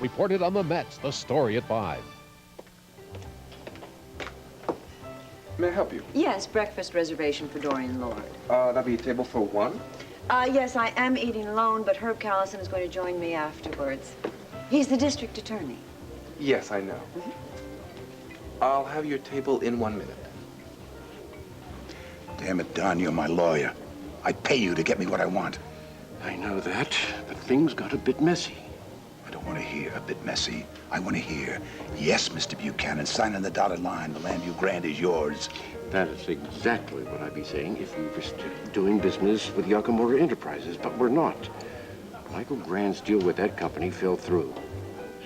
Reported on the Mets, the story at 5. May I help you? Yes, breakfast reservation for Dorian Lord. That'll be a table for one? Yes, I am eating alone, but Herb Callison is going to join me afterwards. He's the district attorney. Yes, I know. I'll have your table in 1 minute. Damn it, Don, you're my lawyer. I pay you to get me what I want. I know that, but things got a bit messy. I don't want to hear a bit messy. I want to hear, yes, Mr. Buchanan, sign on the dotted line. The land you grant is yours. That is exactly what I'd be saying if we were still doing business with Yakamoto Enterprises, but we're not. Michael Grand's deal with that company fell through.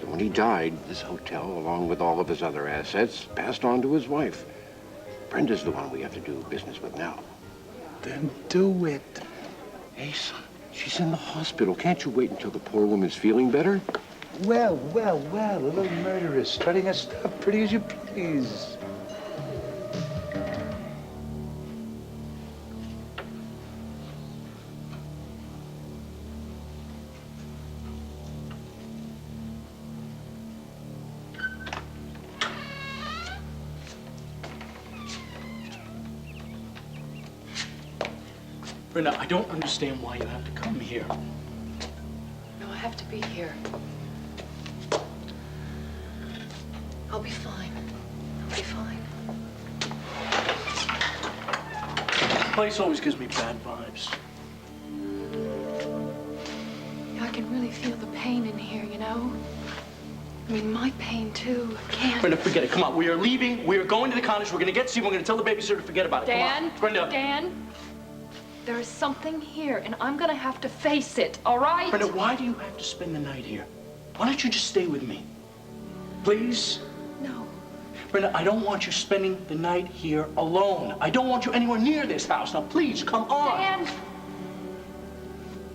So when he died, this hotel, along with all of his other assets, passed on to his wife. Brenda's the one we have to do business with now. Then do it. Hey, son, she's in the hospital. Can't you wait until the poor woman's feeling better? Well, well, well, a little murderess, strutting her stuff pretty as you please. Brenda, I don't understand why you have to come here. No, I have to be here. I'll be fine. I'll be fine. This place always gives me bad vibes. I can really feel the pain in here, you know? I mean, my pain, too. I can't. Brenda, forget it. Come on. We are leaving. We are going to the cottage. We're going to get Steve. We're going to tell the babysitter to forget about it. Dan, Come on. Brenda. Dan, there is something here, and I'm going to have to face it, all right? Brenda, why do you have to spend the night here? Why don't you just stay with me? Please? No. Brenda, I don't want you spending the night here alone. I don't want you anywhere near this house. Now, please, come on. Dan,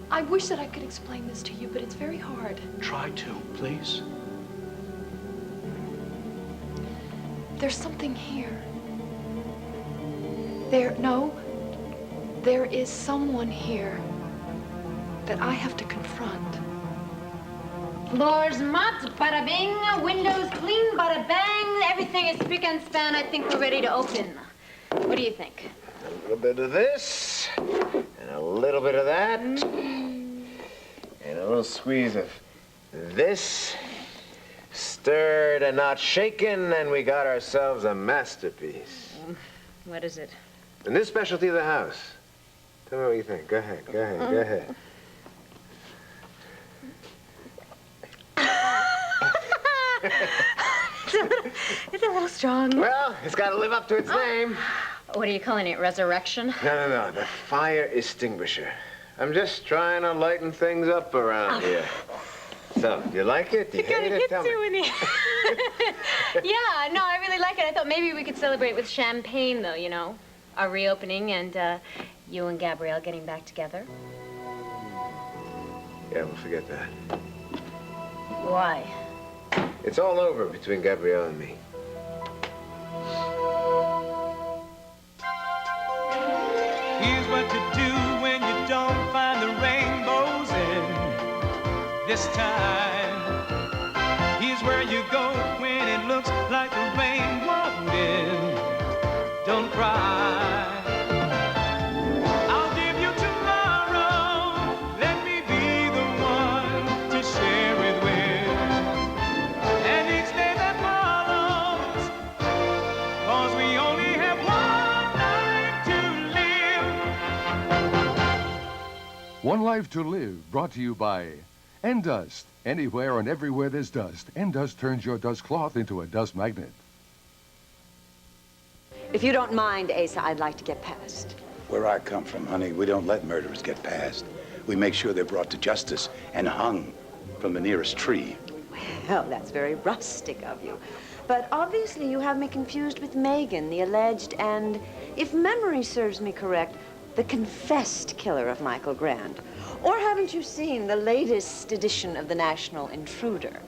I wish that I could explain this to you, but it's very hard. Try to, please. There's something here. There is someone here that I have to confront. Floors mopped, bada bing, windows clean, bada bang, everything is spick and span. I think we're ready to open. What do you think? A little bit of this, and a little bit of that, and a little squeeze of this. Stirred and not shaken, and we got ourselves a masterpiece. What is it? The new specialty of the house. Tell me what you think. Go ahead, go ahead, go ahead. It's a little strong. Well, it's got to live up to its name. What are you calling it, resurrection? No, the fire extinguisher. I'm just trying to lighten things up around here. So, do you like it? Do you hate it? Tell me. Yeah, no, I really like it. I thought maybe we could celebrate with champagne, though, you know. Our reopening and you and Gabrielle getting back together. Yeah, we'll forget that. Why? It's all over between Gabrielle and me. Here's what to do when you don't find the rainbows in this time. Here's where you go when it looks like the rain won't end. Don't cry. I'll give you tomorrow. Let me be the one to share it with. And each day that follows, 'cause we only have one life to live. One Life to Live, brought to you by Endust. Anywhere and everywhere there's dust, Endust turns your dust cloth into a dust magnet. If you don't mind, Asa, I'd like to get past. Where I come from, honey, we don't let murderers get past. We make sure they're brought to justice and hung from the nearest tree. Well, that's very rustic of you. But obviously you have me confused with Megan, the alleged and, if memory serves me correct, the confessed killer of Michael Grant. Or haven't you seen the latest edition of the National Intruder?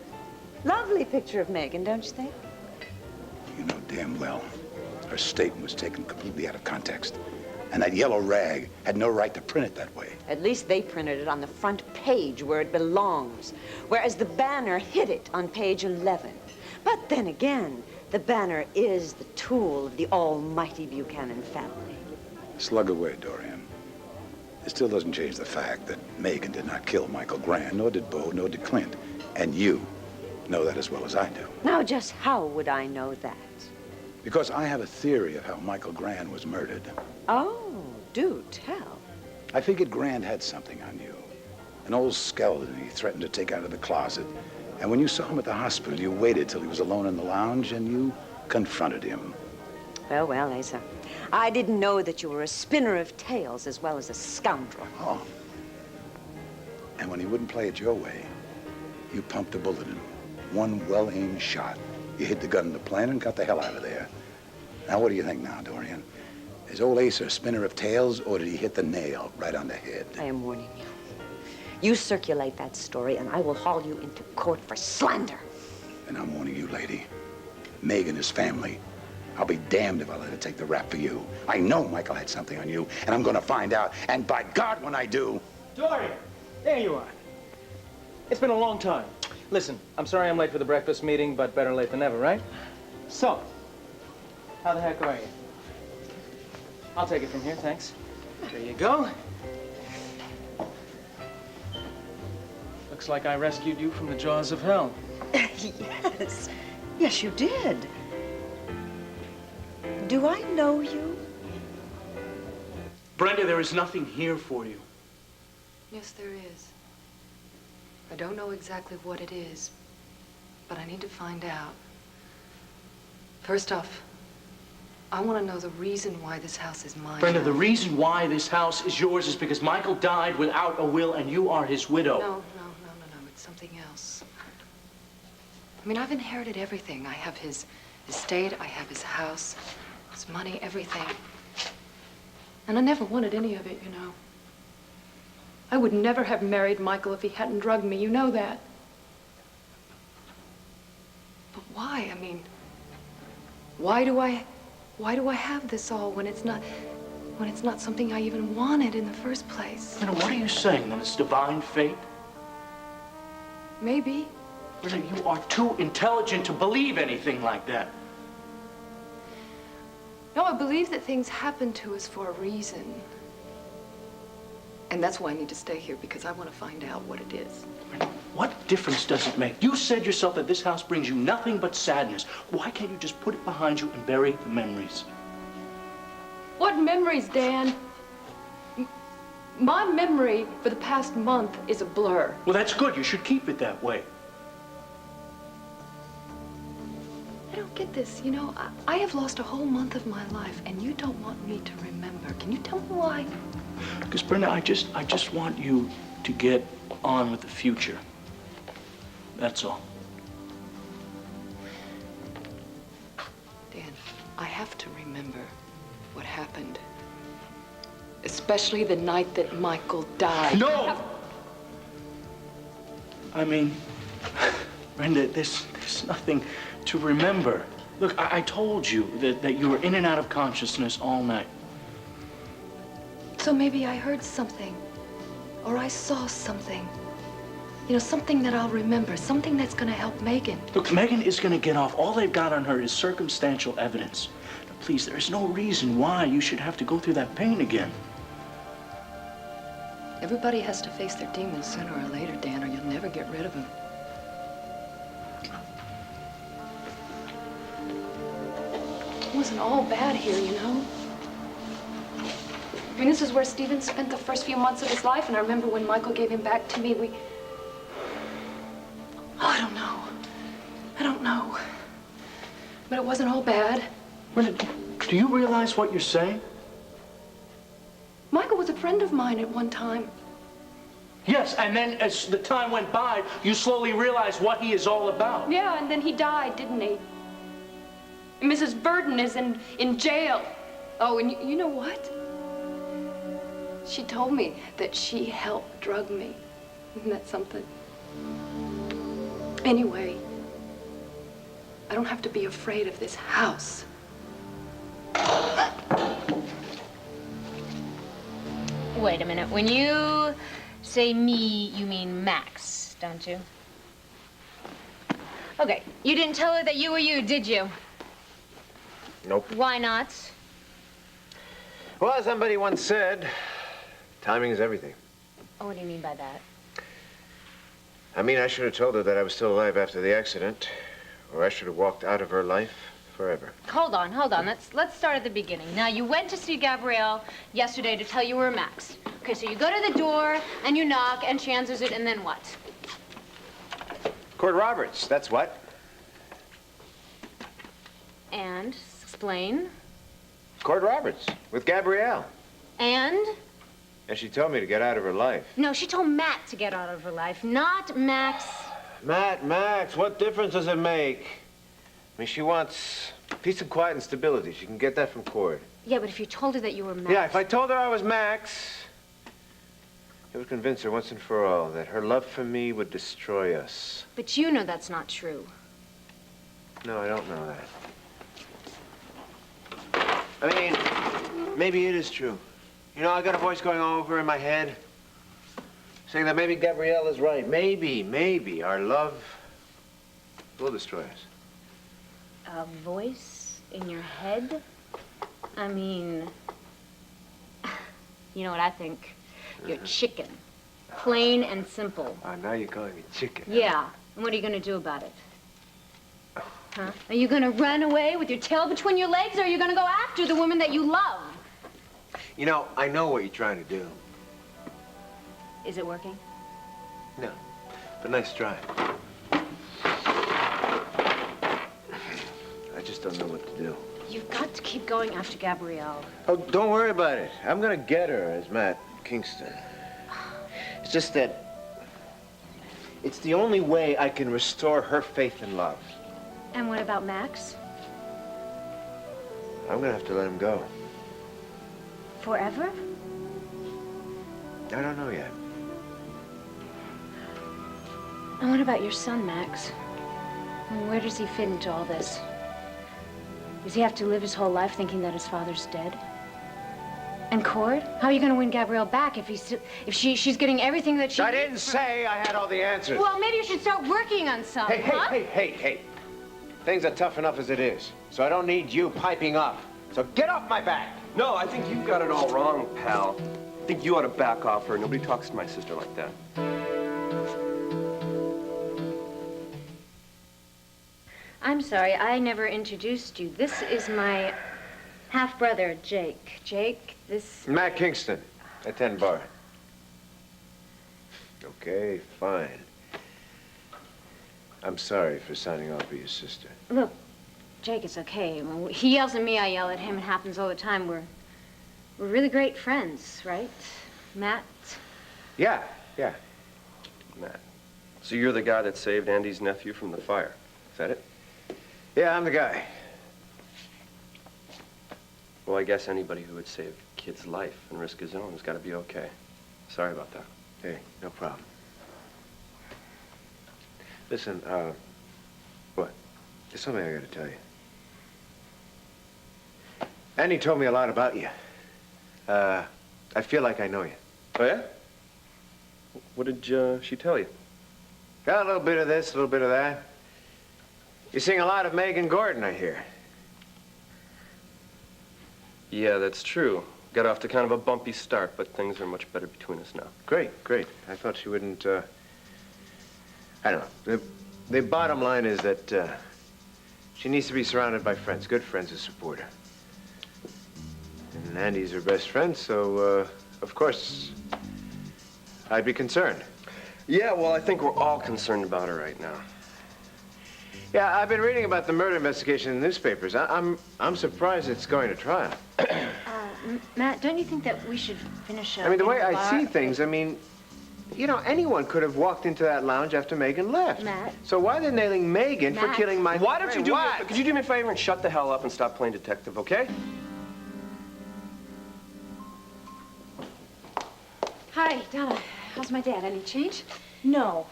Lovely picture of Megan, don't you think? You know damn well her statement was taken completely out of context. And that yellow rag had no right to print it that way. At least they printed it on the front page where it belongs, whereas the banner hid it on page 11. But then again, the banner is the tool of the almighty Buchanan family. Slug away, Dorian. It still doesn't change the fact that Megan did not kill Michael Grant, nor did Bo, nor did Clint. And you know that as well as I do. Now, just how would I know that? Because I have a theory of how Michael Grant was murdered. Oh, do tell. I figured Grant had something on you. An old skeleton he threatened to take out of the closet. And when you saw him at the hospital, you waited till he was alone in the lounge and you confronted him. Well, well, Asa. I didn't know that you were a spinner of tales as well as a scoundrel. Oh. And when he wouldn't play it your way, you pumped a bullet in him. One well-aimed shot. You hid the gun in the plane and got the hell out of there. Now, what do you think now, Dorian? Is old Asa a spinner of tales, or did he hit the nail right on the head? I am warning you. You circulate that story, and I will haul you into court for slander. And I'm warning you, lady. Megan is family. I'll be damned if I let her take the rap for you. I know Michael had something on you, and I'm gonna find out. And by God, when I do... Dorian, there you are. It's been a long time. Listen, I'm sorry I'm late for the breakfast meeting, but better late than never, right? So, how the heck are you? I'll take it from here, thanks. There you go. Looks like I rescued you from the jaws of hell. Yes. Yes, you did. Do I know you? Brenda, there is nothing here for you. Yes, there is. I don't know exactly what it is, but I need to find out. First off, I want to know the reason why this house is mine. Brenda, now. the reason why this house is yours is because Michael died without a will and you are his widow. No. It's something else. I mean, I've inherited everything. I have his estate, I have his house, his money, everything. And I never wanted any of it, you know. I would never have married Michael if he hadn't drugged me. You know that. But why? I mean, why do I have this all when it's not something I even wanted in the first place? Brenda, what are you saying? That it's divine fate? Maybe. Brenda, you are too intelligent to believe anything like that. No, I believe that things happen to us for a reason. And that's why I need to stay here, because I want to find out what it is. What difference does it make? You said yourself that this house brings you nothing but sadness. Why can't you just put it behind you and bury the memories? What memories, Dan? My memory for the past month is a blur. Well, that's good. You should keep it that way. I don't get this. You know, I have lost a whole month of my life, and you don't want me to remember. Can you tell me why? Because, Brenda, I just want you to get on with the future. That's all. Dan, I have to remember what happened. Especially the night that Michael died. No! I mean, Brenda, there's nothing to remember. Look, I told you that you were in and out of consciousness all night. So maybe I heard something, or I saw something. You know, something that I'll remember, something that's gonna help Megan. Look, Megan is gonna get off. All they've got on her is circumstantial evidence. Now, please, there is no reason why you should have to go through that pain again. Everybody has to face their demons sooner or later, Dan, or you'll never get rid of them. It wasn't all bad here, you know? I mean, this is where Stephen spent the first few months of his life, and I remember when Michael gave him back to me, I don't know. But it wasn't all bad. Brenda, do you realize what you're saying? Michael was a friend of mine at one time. Yes, and then as the time went by, you slowly realized what he is all about. Yeah, and then he died, didn't he? And Mrs. Burden is in jail. Oh, and you know what? She told me that she helped drug me. Isn't that something? Anyway, I don't have to be afraid of this house. Wait a minute. When you say me, you mean Max, don't you? Okay. You didn't tell her that you were you, did you? Nope. Why not? Well, somebody once said, timing is everything. Oh, what do you mean by that? I mean, I should have told her that I was still alive after the accident, or I should have walked out of her life forever. Hold on. Let's start at the beginning. Now, you went to see Gabrielle yesterday to tell you were Max. Okay, so you go to the door, and you knock, and she answers it, and then what? Cord Roberts, that's what. And? Explain. Cord Roberts, with Gabrielle. And? And she told me to get out of her life. No, she told Matt to get out of her life, not Max. Max, what difference does it make? I mean, she wants peace and quiet and stability. She can get that from Cord. Yeah, but if you told her that you were Max... Yeah, if I told her I was Max, it would convince her once and for all that her love for me would destroy us. But you know that's not true. No, I don't know that. I mean, maybe it is true. You know, I got a voice going over in my head saying that maybe Gabrielle is right. Maybe our love will destroy us. A voice in your head? I mean, you know what I think? You're chicken. Plain and simple. Oh, now you're calling me chicken. Yeah. And what are you going to do about it? Huh? Are you going to run away with your tail between your legs, or are you going to go after the woman that you love? You know, I know what you're trying to do. Is it working? No, but nice try. I just don't know what to do. You've got to keep going after Gabrielle. Oh, don't worry about it. I'm gonna get her as Matt Kingston. It's just that it's the only way I can restore her faith and love. And what about Max? I'm gonna have to let him go. Forever? I don't know yet. And what about your son, Max? I mean, where does he fit into all this? Does he have to live his whole life thinking that his father's dead? And Cord? How are you going to win Gabrielle back if she's getting everything that she I needs didn't say I had all the answers. Well, maybe you should start working on some, Hey. Things are tough enough as it is, so I don't need you piping up. So get off my back. No, I think you've got it all wrong, pal. I think you ought to back off her. Nobody talks to my sister like that. I'm sorry, I never introduced you. This is my half-brother, Jake. Jake, this... Matt Kingston, at 10 bar. Okay, fine. I'm sorry for signing off for your sister. Look, Jake, it's okay. When he yells at me, I yell at him. It happens all the time. We're really great friends, right, Matt? Yeah. Matt. So you're the guy that saved Andy's nephew from the fire. Is that it? Yeah, I'm the guy. Well, I guess anybody who would save a kid's life and risk his own has got to be okay. Sorry about that. Hey, no problem. Listen, what? There's something I gotta tell you. Andy told me a lot about you. I feel like I know you. Oh, yeah? What did she tell you? Got a little bit of this, a little bit of that. You're seeing a lot of Megan Gordon, I hear. Yeah, that's true. Got off to kind of a bumpy start, but things are much better between us now. Great. I thought she wouldn't, I don't know. The bottom line is that she needs to be surrounded by friends, good friends who support her. And Andy's her best friend, so, of course, I'd be concerned. Yeah, well, I think we're all concerned about her right now. Yeah, I've been reading about the murder investigation in the newspapers. I'm surprised it's going to trial. Matt, don't you think that we should finish up? I mean, the way I see things, I mean, you know, anyone could have walked into that lounge after Megan left. Matt. So why are they nailing Megan for killing my Why don't you do what? me? Could you do me a favor and shut the hell up and stop playing detective, okay? Hi, Donna. How's my dad? Any change? No.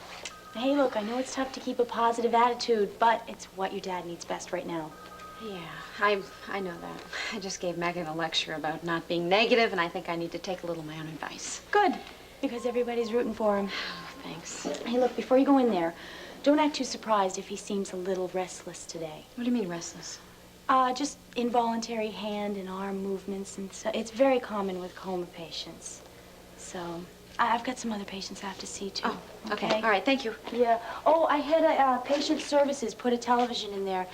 Hey, look, I know it's tough to keep a positive attitude, but it's what your dad needs best right now. Yeah, I know that. I just gave Megan a lecture about not being negative, and I think I need to take a little of my own advice. Good, because everybody's rooting for him. Oh, thanks. Hey, look, before you go in there, don't act too surprised if he seems a little restless today. What do you mean restless? Just involuntary hand and arm movements, and so it's very common with coma patients. So, I've got some other patients I have to see, too. Oh, okay. All right, thank you. Yeah. Oh, I had patient services put a television in there.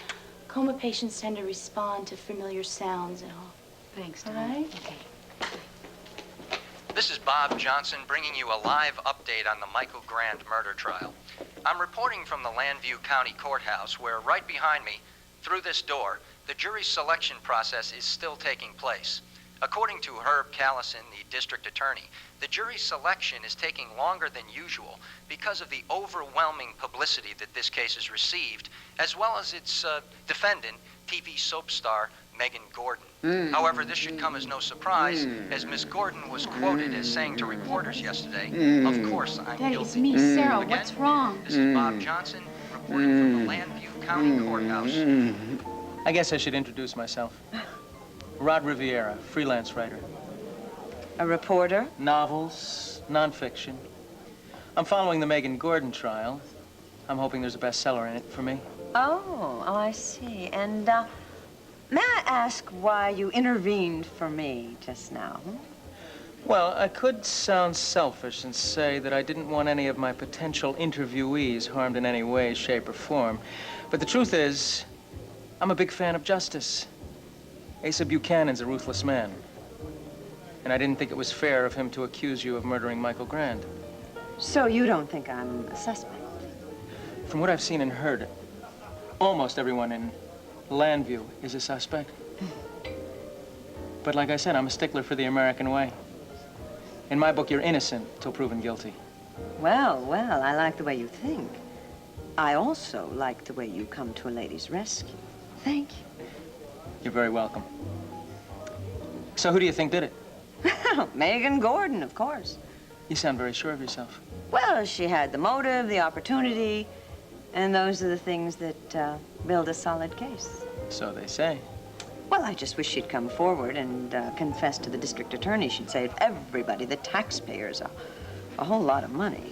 Coma patients tend to respond to familiar sounds and all. Thanks, All Tom. right? Okay. This is Bob Johnson bringing you a live update on the Michael Grand murder trial. I'm reporting from the Landview County Courthouse where right behind me, through this door, the jury selection process is still taking place. According to Herb Callison, the district attorney, the jury selection is taking longer than usual because of the overwhelming publicity that this case has received, as well as its defendant, TV soap star Megan Gordon. However, this should come as no surprise, as Miss Gordon was quoted as saying to reporters yesterday, "Of course, I'm Daddy, guilty." it's me, Sarah. Again, What's wrong? This is Bob Johnson reporting from the Landview County Courthouse. I guess I should introduce myself. Rod Riviera, freelance writer. A reporter? Novels, nonfiction. I'm following the Megan Gordon trial. I'm hoping there's a bestseller in it for me. Oh, I see. And, may I ask why you intervened for me just now? Well, I could sound selfish and say that I didn't want any of my potential interviewees harmed in any way, shape, or form. But the truth is, I'm a big fan of justice. Asa Buchanan's a ruthless man. And I didn't think it was fair of him to accuse you of murdering Michael Grand. So you don't think I'm a suspect? From what I've seen and heard, almost everyone in Landview is a suspect. But like I said, I'm a stickler for the American way. In my book, you're innocent till proven guilty. Well, I like the way you think. I also like the way you come to a lady's rescue. Thank you. You're very welcome. So who do you think did it? Megan Gordon, of course. You sound very sure of yourself. Well, she had the motive, the opportunity, and those are the things that build a solid case. So they say. Well, I just wish she'd come forward and confess to the district attorney. She'd save everybody, the taxpayers, a whole lot of money.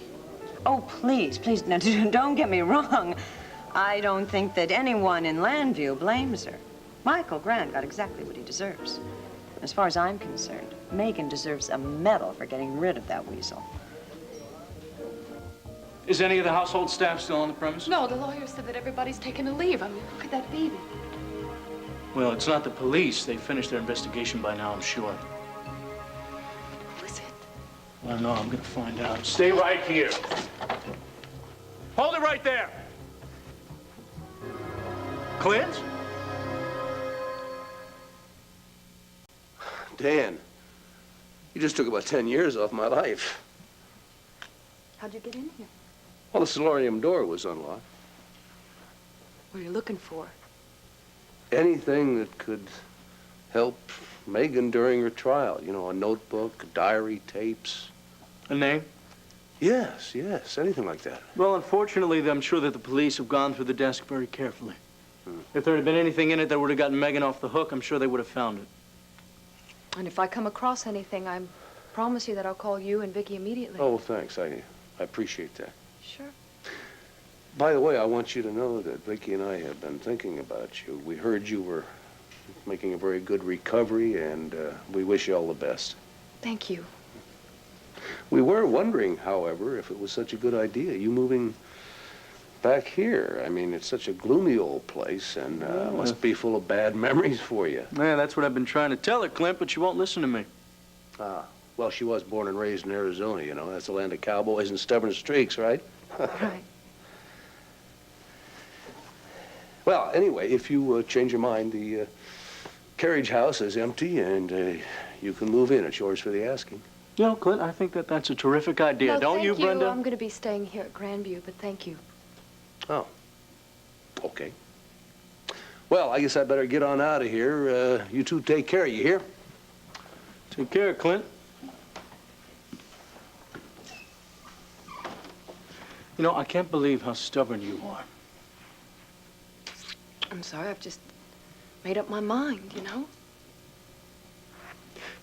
Oh, please, now, don't get me wrong. I don't think that anyone in Landview blames her. Michael Grand got exactly what he deserves. As far as I'm concerned, Megan deserves a medal for getting rid of that weasel. Is any of the household staff still on the premise? No, the lawyer said that everybody's taken a leave. I mean, look at that baby. Well, it's not the police. They finished their investigation by now, I'm sure. Who is it? Well, no, I'm gonna find out. Stay right here. Hold it right there. Clint? Dan, you just took about 10 years off my life. How'd you get in here? Well, the solarium door was unlocked. What are you looking for? Anything that could help Megan during her trial. You know, a notebook, a diary, tapes. A name? Yes, anything like that. Well, unfortunately, I'm sure that the police have gone through the desk very carefully. If there had been anything in it that would have gotten Megan off the hook, I'm sure they would have found it. And if I come across anything, I promise you that I'll call you and Vicki immediately. Oh, thanks. I appreciate that. Sure. By the way, I want you to know that Vicki and I have been thinking about you. We heard you were making a very good recovery, and we wish you all the best. Thank you. We were wondering, however, if it was such a good idea, you moving back here. I mean, it's such a gloomy old place, and must be full of bad memories for you. Yeah, that's what I've been trying to tell her, Clint, but she won't listen to me. Well, she was born and raised in Arizona, you know. That's the land of cowboys and stubborn streaks, right? Right. Well, anyway, if you change your mind, the carriage house is empty, and you can move in. It's yours for the asking. You know, Clint, I think that that's a terrific idea. No, Don't you, Brenda? I'm going to be staying here at Grandview, but thank you. Oh, okay. Well, I guess I better get on out of here. You two take care, you hear? Take care, Clint. You know, I can't believe how stubborn you are. I'm sorry, I've just made up my mind, you know?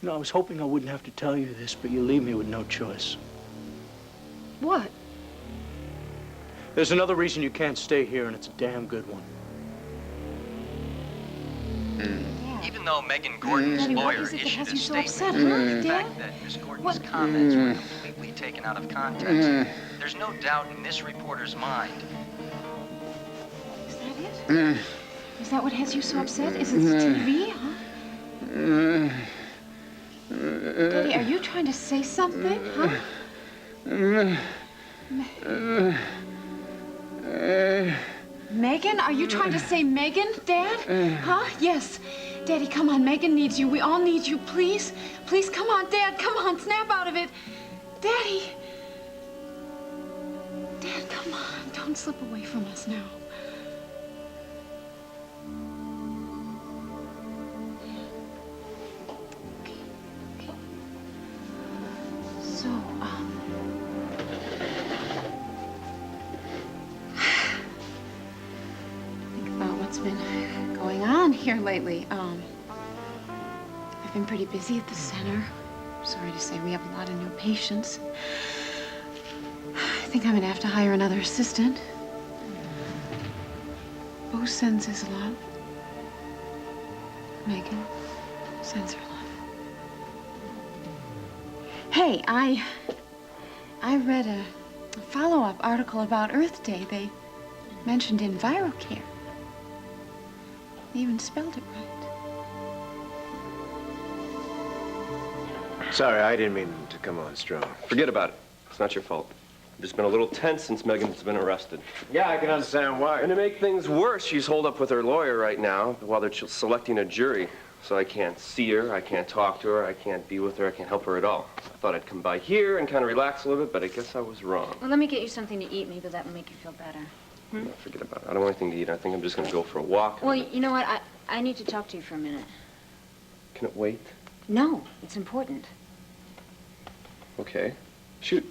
You know, I was hoping I wouldn't have to tell you this, but you leave me with no choice. What? There's another reason you can't stay here, and it's a damn good one. Even though Megan Gordon's Daddy, what lawyer is it that issued has a you so statement upset, to huh, the Dad? fact that Miss Gordon's comments were completely taken out of context, there's no doubt in this reporter's mind. Is that it? Is that what has you so upset? Is it the TV, huh? Daddy, are you trying to say something, huh? Megan? Are you trying to say Megan, Dad? Huh? Yes. Daddy, come on. Megan needs you. We all need you. Please. Please, come on, Dad. Come on. Snap out of it. Daddy. Dad, come on. Don't slip away from us now. Okay. So, what's been going on here lately. I've been pretty busy at the center. Sorry to say we have a lot of new patients. I think I'm gonna have to hire another assistant. Bo sends his love. Megan sends her love. Hey, I read a follow-up article about Earth Day. They mentioned EnviroCare. They even spelled it right. Sorry, I didn't mean to come on strong. Forget about it. It's not your fault. I've just been a little tense since Megan's been arrested. Yeah, I can understand why. And to make things worse, she's holed up with her lawyer right now while they're selecting a jury. So I can't see her, I can't talk to her, I can't be with her, I can't help her at all. I thought I'd come by here and kind of relax a little bit, but I guess I was wrong. Well, let me get you something to eat. Maybe that will make you feel better. No, forget about it. I don't want anything to eat. I think I'm just going to go for a walk. Well, you know what? I need to talk to you for a minute. Can it wait? No, it's important. Okay. Shoot.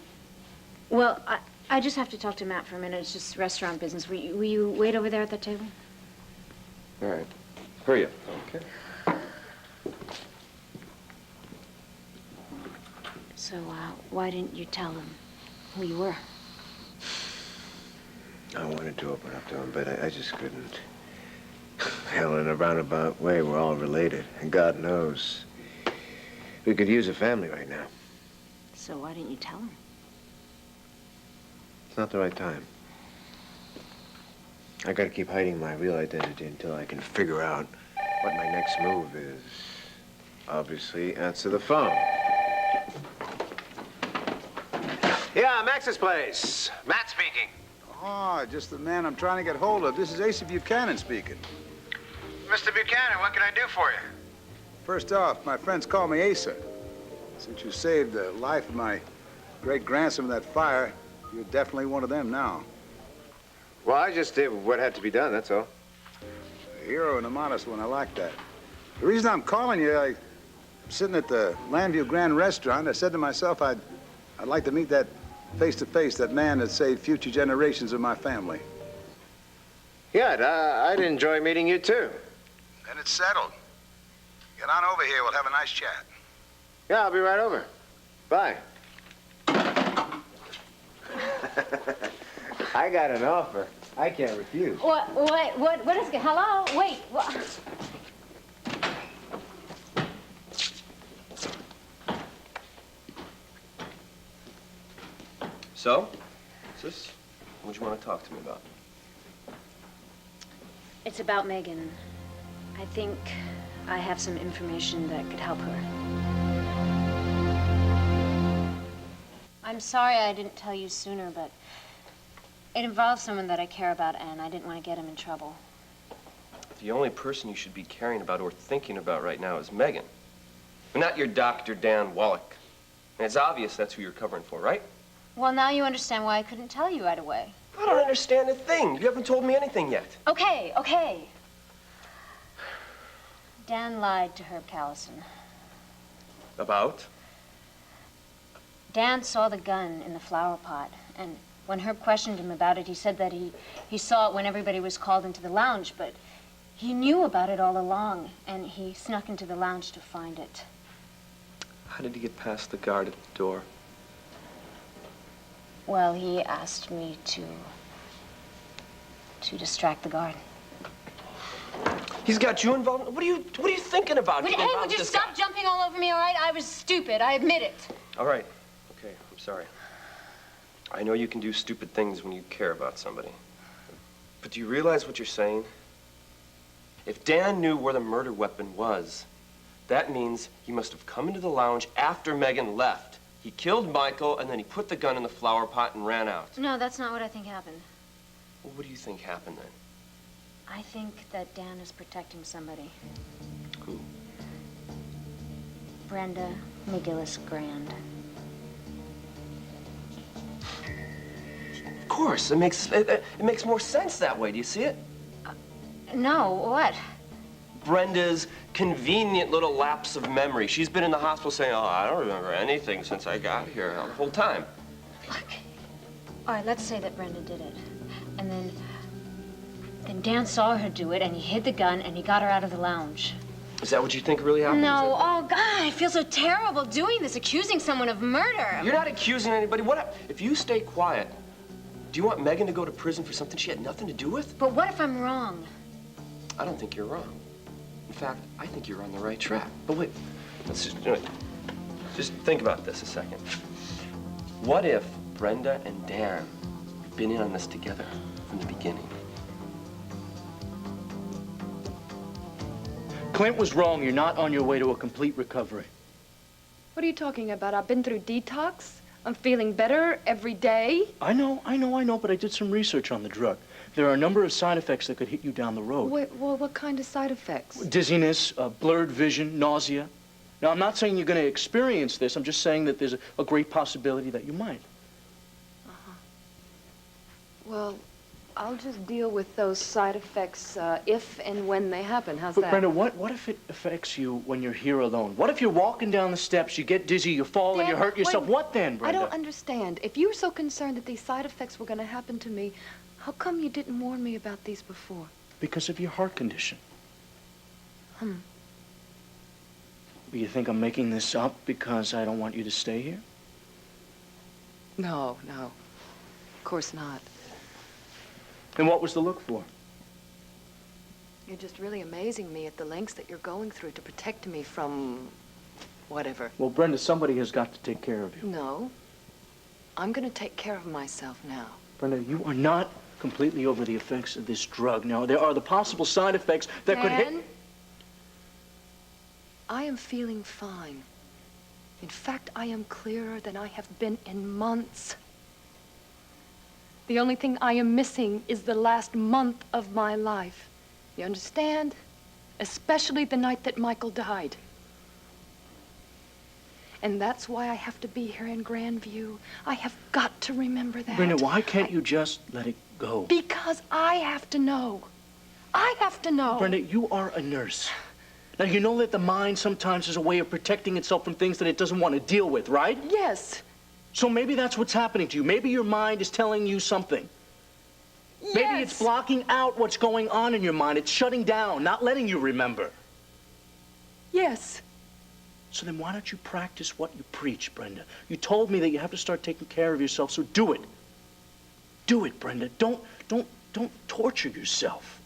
Well, I just have to talk to Matt for a minute. It's just restaurant business. Will you wait over there at that table? All right. Hurry up. Okay. So, why didn't you tell him who you were? I wanted to open up to him, but I just couldn't. Hell, in a roundabout way, we're all related. And God knows, we could use a family right now. So why didn't you tell him? It's not the right time. I gotta keep hiding my real identity until I can figure out what my next move is. Obviously, answer the phone. Yeah, Max's place. Matt speaking. Oh, just the man I'm trying to get hold of. This is Asa Buchanan speaking. Mr. Buchanan, what can I do for you? First off, my friends call me Asa. Since you saved the life of my great-grandson in that fire, you're definitely one of them now. Well, I just did what had to be done, that's all. A hero and a modest one, I like that. The reason I'm calling you, I'm sitting at the Landview Grand Restaurant. I said to myself I'd like to meet that face-to-face, that man that saved future generations of my family. Yeah, I'd enjoy meeting you, too. Then it's settled. Get on over here. We'll have a nice chat. Yeah, I'll be right over. Bye. I got an offer. I can't refuse. What is it? Hello? Wait, what? So, sis, what do you want to talk to me about? It's about Megan. I think I have some information that could help her. I'm sorry I didn't tell you sooner, but it involves someone that I care about, and I didn't want to get him in trouble. The only person you should be caring about or thinking about right now is Megan. But not your Dr. Dan Wallach. And it's obvious that's who you're covering for, right? Well, now you understand why I couldn't tell you right away. I don't understand a thing. You haven't told me anything yet. Okay. Dan lied to Herb Callison. About? Dan saw the gun in the flower pot, and when Herb questioned him about it, he said that he saw it when everybody was called into the lounge, but He knew about it all along, and he snuck into the lounge to find it. How did he get past the guard at the door? Well, he asked me to distract the guard. He's got you involved? What are you thinking about? Hey, would you stop jumping all over me, all right? I was stupid, I admit it. All right. Okay, I'm sorry. I know you can do stupid things when you care about somebody. But do you realize what you're saying? If Dan knew where the murder weapon was, that means he must have come into the lounge after Megan left. He killed Michael, and then he put the gun in the flower pot and ran out. No, that's not what I think happened. Well, what do you think happened then? I think that Dan is protecting somebody. Who? Brenda McGillis Grand. Of course, it makes more sense that way. Do you see it? No, what? Brenda's convenient little lapse of memory. She's been in the hospital saying, "Oh, I don't remember anything since I got here," the whole time. Look, all right, let's say that Brenda did it. And then Dan saw her do it, and he hid the gun, and he got her out of the lounge. Is that what you think really happened? No, oh, God, I feel so terrible doing this, accusing someone of murder. You're not accusing anybody. If you stay quiet, do you want Megan to go to prison for something she had nothing to do with? But what if I'm wrong? I don't think you're wrong. In fact, I think you're on the right track. But wait, let's just think about this a second. What if Brenda and Dan had been in on this together from the beginning? Clint was wrong. You're not on your way to a complete recovery. What are you talking about? I've been through detox. I'm feeling better every day. I know, but I did some research on the drug. There are a number of side effects that could hit you down the road. Wait, well, what kind of side effects? Dizziness, blurred vision, nausea. Now, I'm not saying you're going to experience this. I'm just saying that there's a great possibility that you might. Well, I'll just deal with those side effects if and when they happen. How's But that? Brenda, what if it affects you when you're here alone? What if you're walking down the steps, you get dizzy, you fall, and you hurt yourself? What then, Brenda? I don't understand. If you were so concerned that these side effects were going to happen to me, how come you didn't warn me about these before? Because of your heart condition. Do you think I'm making this up because I don't want you to stay here? No. Of course not. Then what was the look for? You're just really amazing me at the lengths that you're going through to protect me from whatever. Well, Brenda, somebody has got to take care of you. No. I'm going to take care of myself now. Brenda, you are not completely over the effects of this drug. Now, there are the possible side effects that could hit... I am feeling fine. In fact, I am clearer than I have been in months. The only thing I am missing is the last month of my life. You understand? Especially the night that Michael died. And that's why I have to be here in Grandview. I have got to remember that. Brenda, why can't you just let it go? Because I have to know. I have to know. Brenda, you are a nurse. Now, you know that the mind sometimes is a way of protecting itself from things that it doesn't want to deal with, right? Yes. So maybe that's what's happening to you. Maybe your mind is telling you something. Yes. Maybe it's blocking out what's going on in your mind. It's shutting down, not letting you remember. Yes. So then why don't you practice what you preach, Brenda? You told me that you have to start taking care of yourself, so do it. Do it, Brenda. Don't torture yourself.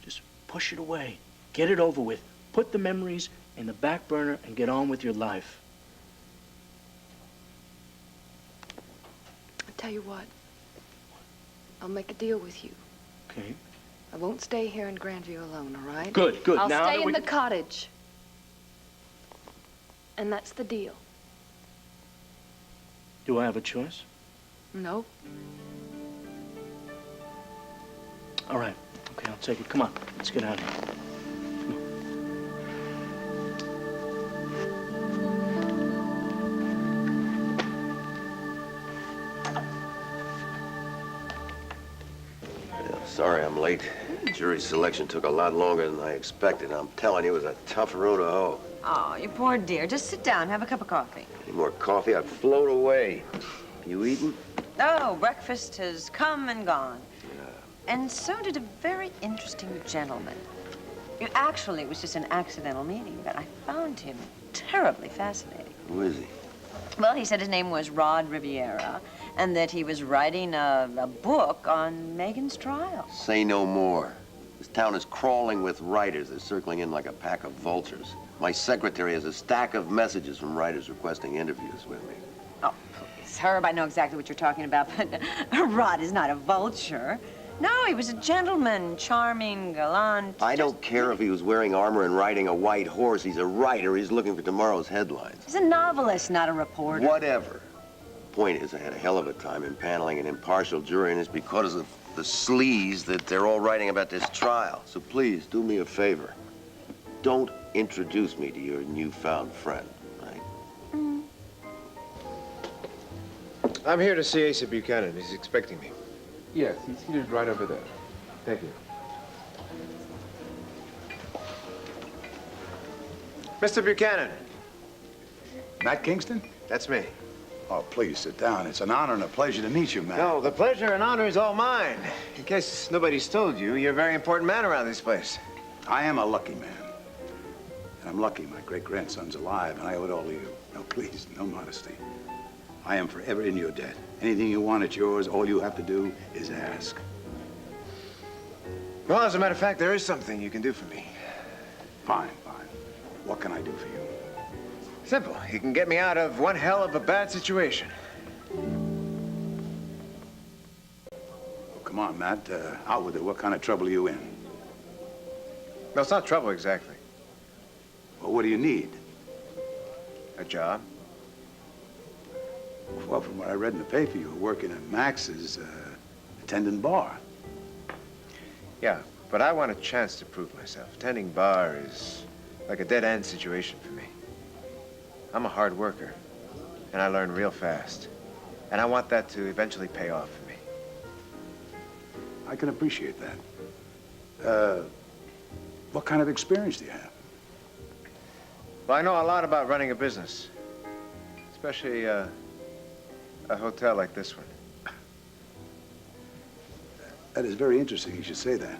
Just push it away. Get it over with. Put the memories in the back burner and get on with your life. I'll tell you what. I'll make a deal with you. Okay. I won't stay here in Grandview alone, all right? Good. I'll Now stay that in we... the cottage. And that's the deal. Do I have a choice? No. All right. Okay, I'll take it. Come on. Let's get out of here. Sorry I'm late. Jury selection took a lot longer than I expected. I'm telling you, it was a tough road to hoe. Oh, you poor dear. Just sit down. Have a cup of coffee. Any more coffee, I'd float away. You eating? Oh, breakfast has come and gone. And so did a very interesting gentleman. Actually, it was just an accidental meeting, but I found him terribly fascinating. Who is he? Well, he said his name was Rod Riviera, and that he was writing a book on Megan's trial. Say no more. This town is crawling with writers. They're circling in like a pack of vultures. My secretary has a stack of messages from writers requesting interviews with me. Oh, please, Herb, I know exactly what you're talking about, but Rod is not a vulture. No, he was a gentleman, charming, gallant. I don't care if he was wearing armor and riding a white horse. He's a writer. He's looking for tomorrow's headlines. He's a novelist, not a reporter. Whatever. Point is, I had a hell of a time impaneling an impartial jury, and it's because of the sleaze that they're all writing about this trial. So please, do me a favor. Don't introduce me to your newfound friend, right? I'm here to see Asa Buchanan. He's expecting me. Yes, he's seated right over there. Thank you. Mr. Buchanan. Matt Kingston? That's me. Oh, please sit down. It's an honor and a pleasure to meet you, Matt. No, the pleasure and honor is all mine. In case nobody's told you, you're a very important man around this place. I am a lucky man. And I'm lucky my great-grandson's alive, and I owe it all to you. No, please, no modesty. I am forever in your debt. Anything you want, it's yours. All you have to do is ask. Well, as a matter of fact, there is something you can do for me. Fine, fine. What can I do for you? Simple. You can get me out of one hell of a bad situation. Oh, come on, Matt. Out with it. What kind of trouble are you in? No, it's not trouble exactly. Well, what do you need? A job. Well, from what I read in the paper, you were working at Max's, attending bar. Yeah, but I want a chance to prove myself. Attending bar is like a dead-end situation for me. I'm a hard worker, and I learn real fast. And I want that to eventually pay off for me. I can appreciate that. What kind of experience do you have? Well, I know a lot about running a business, especially a hotel like this one. That is very interesting you should say that.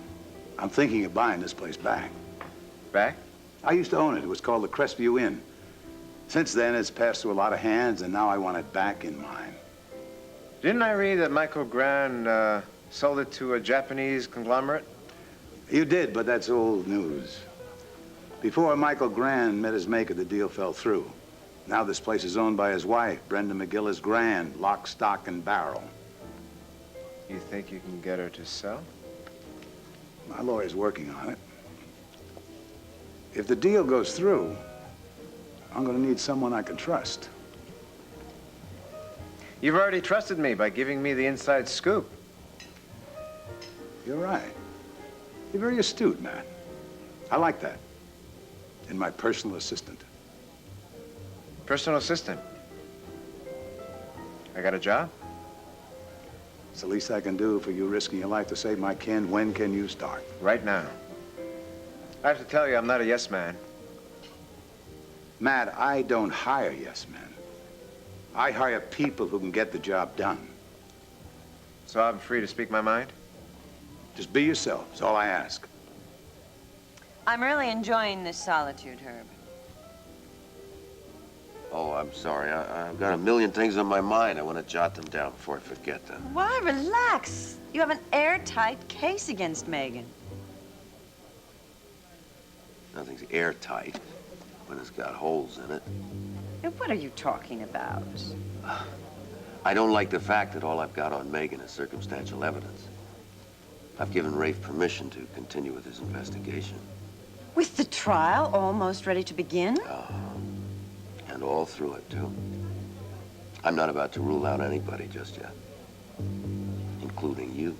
I'm thinking of buying this place back. Back? I used to own it. It was called the Crestview Inn. Since then, it's passed through a lot of hands, and now I want it back in mine. Didn't I read that Michael Grand sold it to a Japanese conglomerate? You did, but that's old news. Before Michael Grand met his maker, the deal fell through. Now this place is owned by his wife, Brenda McGillis Grand, lock, stock, and barrel. You think you can get her to sell? My lawyer's working on it. If the deal goes through, I'm gonna need someone I can trust. You've already trusted me by giving me the inside scoop. You're right. You're very astute, Matt. I like that. And my personal assistant. Personal assistant. I got a job? It's the least I can do for you risking your life to save my kin. When can you start? Right now. I have to tell you, I'm not a yes man. Matt, I don't hire yes men. I hire people who can get the job done. So I'm free to speak my mind? Just be yourself, is all I ask. I'm really enjoying this solitude, Herb. Oh, I'm sorry. I've got a million things on my mind. I want to jot them down before I forget them. Why, relax. You have an airtight case against Megan. Nothing's airtight when it's got holes in it. What are you talking about? I don't like the fact that all I've got on Megan is circumstantial evidence. I've given Rafe permission to continue with his investigation. With the trial almost ready to begin? And all through it, too. I'm not about to rule out anybody just yet, including you.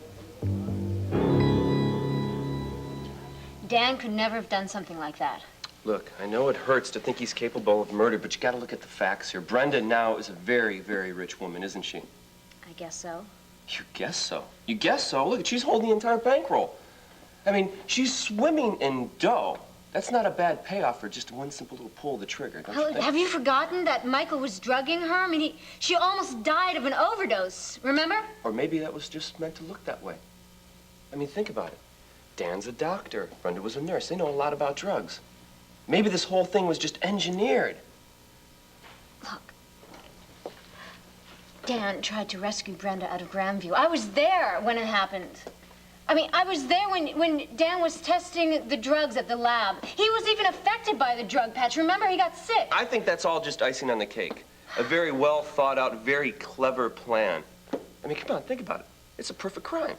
Dan could never have done something like that. Look, I know it hurts to think he's capable of murder, but you gotta look at the facts here. Brenda now is a very, very rich woman, isn't she? I guess so. You guess so. You guess so? Look, she's holding the entire bankroll. I mean, she's swimming in dough. That's not a bad payoff for just one simple little pull of the trigger, don't you think? Have you forgotten that Michael was drugging her? I mean, she almost died of an overdose, remember? Or maybe that was just meant to look that way. I mean, think about it. Dan's a doctor. Brenda was a nurse. They know a lot about drugs. Maybe this whole thing was just engineered. Look, Dan tried to rescue Brenda out of Grandview. I was there when it happened. I mean, I was there when Dan was testing the drugs at the lab. He was even affected by the drug patch. Remember, he got sick. I think that's all just icing on the cake. A very well thought out, very clever plan. I mean, come on, think about it. It's a perfect crime.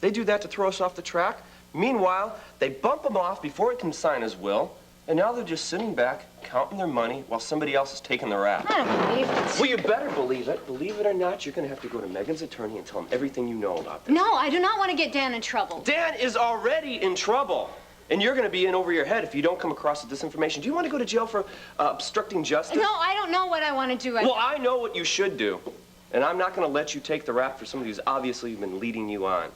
They do that to throw us off the track. Meanwhile, they bump him off before he can sign his will, and now they're just sitting back, counting their money while somebody else is taking the rap. I don't believe it. Well, you better believe it. Believe it or not, you're gonna have to go to Megan's attorney and tell him everything you know about this. No, I do not want to get Dan in trouble. Dan is already in trouble. And you're gonna be in over your head if you don't come across with this information. Do you want to go to jail for obstructing justice? No, I don't know what I want to do. Well, I know what you should do. And I'm not gonna let you take the rap for somebody who's obviously been leading you on.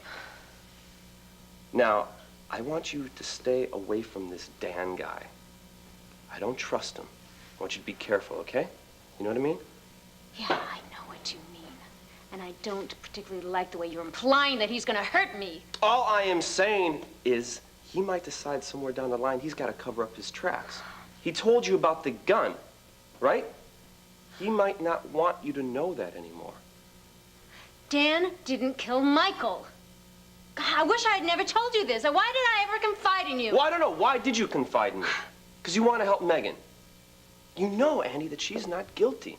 Now, I want you to stay away from this Dan guy. I don't trust him. I want you to be careful, okay? You know what I mean? Yeah, I know what you mean. And I don't particularly like the way you're implying that he's gonna hurt me. All I am saying is he might decide somewhere down the line he's got to cover up his tracks. He told you about the gun, right? He might not want you to know that anymore. Dan didn't kill Michael. God, I wish I had never told you this. Why did I ever confide in you? Well, I don't know. Why did you confide in me? Because you want to help Megan. You know, Andy, that she's not guilty.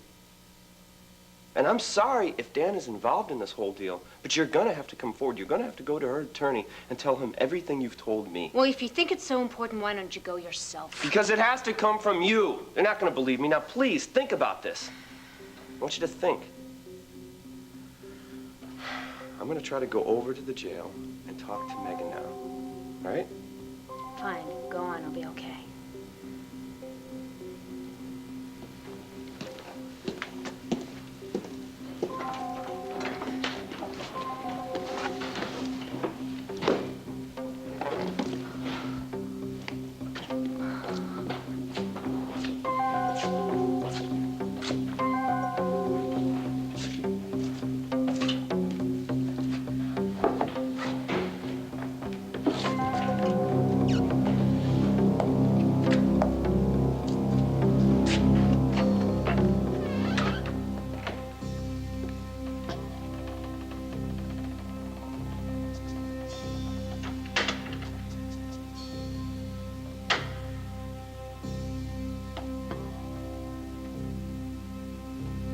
And I'm sorry if Dan is involved in this whole deal, but you're going to have to come forward. You're going to have to go to her attorney and tell him everything you've told me. Well, if you think it's so important, why don't you go yourself? Because it has to come from you. They're not going to believe me. Now, please, think about this. I want you to think. I'm going to try to go over to the jail and talk to Megan now. All right? Fine, go on, I'll be okay.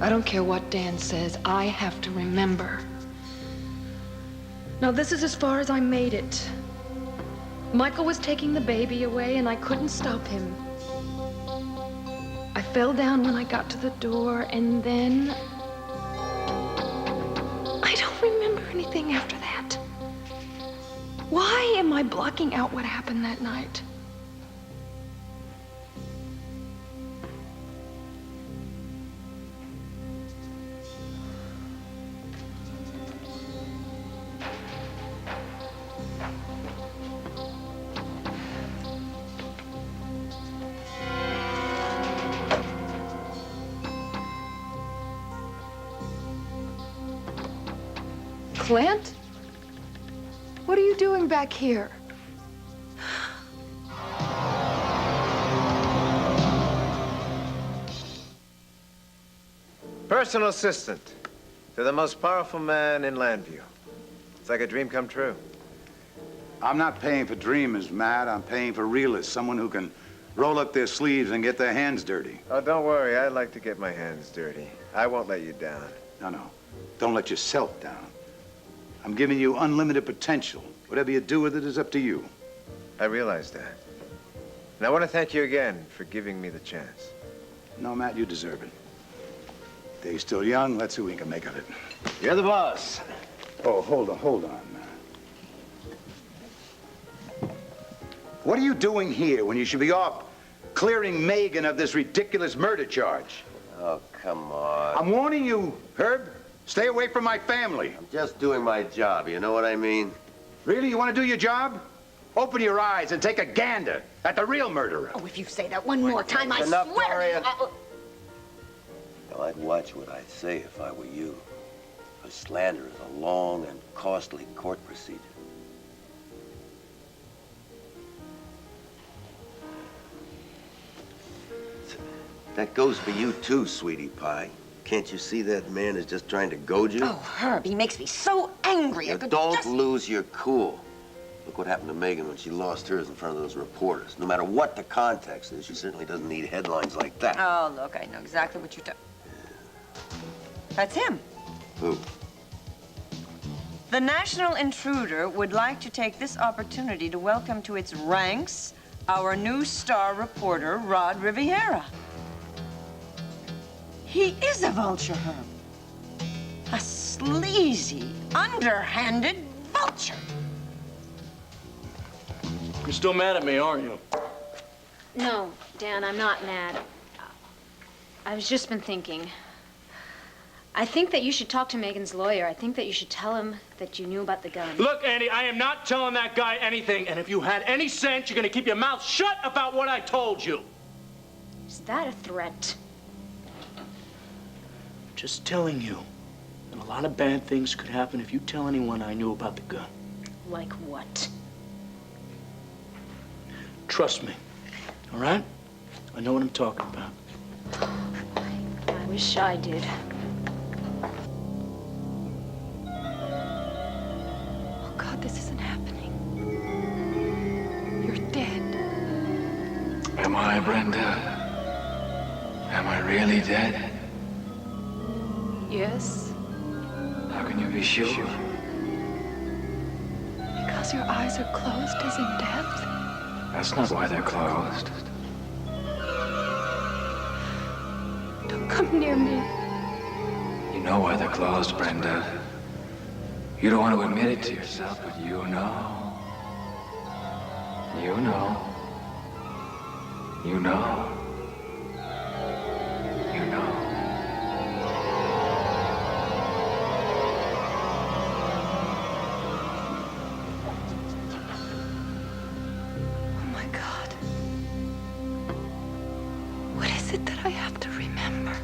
I don't care what Dan says. I have to remember. Now, this is as far as I made it. Michael was taking the baby away, and I couldn't stop him. I fell down when I got to the door, and then... I don't remember anything after that. Why am I blocking out what happened that night? Clint? What are you doing back here? Personal assistant to the most powerful man in Landview. It's like a dream come true. I'm not paying for dreamers, Matt. I'm paying for realists, someone who can roll up their sleeves and get their hands dirty. Oh, don't worry. I like to get my hands dirty. I won't let you down. No. Don't let yourself down. I'm giving you unlimited potential. Whatever you do with it is up to you. I realize that. And I want to thank you again for giving me the chance. No, Matt, you deserve it. Day's still young. Let's see what we can make of it. You're the boss. Oh, hold on. What are you doing here when you should be off clearing Megan of this ridiculous murder charge? Oh, come on. I'm warning you, Herb. Stay away from my family. I'm just doing my job, you know what I mean? Really? You want to do your job? Open your eyes and take a gander at the real murderer. Oh, if you say that one more time, I Enough, swear. Dorian. Now, I'd watch what I say if I were you. Because slander is a long and costly court procedure. That goes for you too, sweetie pie. Can't you see that man is just trying to goad you? Oh, Herb, he makes me so angry. I could Don't just... lose your cool. Look what happened to Megan when she lost hers in front of those reporters. No matter what the context is, she certainly doesn't need headlines like that. Oh, look, I know exactly what you're talking. That's him. Who? The National Intruder would like to take this opportunity to welcome to its ranks our new star reporter, Rod Riviera. He is a vulture, Herb. A sleazy, underhanded vulture. You're still mad at me, aren't you? No, Dan, I'm not mad. I've just been thinking. I think that you should talk to Megan's lawyer. I think that you should tell him that you knew about the gun. Look, Andy, I am not telling that guy anything, and if you had any sense, you're gonna keep your mouth shut about what I told you. Is that a threat? Just telling you. And a lot of bad things could happen if you tell anyone I knew about the gun. Like what? Trust me, all right? I know what I'm talking about. I wish I did. Oh, God, this isn't happening. You're dead. Am I, Brenda? Am I really dead? Yes, How can you be sure? because your eyes are closed as in death. That's not why they're closed. Don't come near me. You know why they're closed, Brenda. You don't want to admit it to yourself, but you know. You know. You know. You know. Oh, my God. What is it that I have to remember?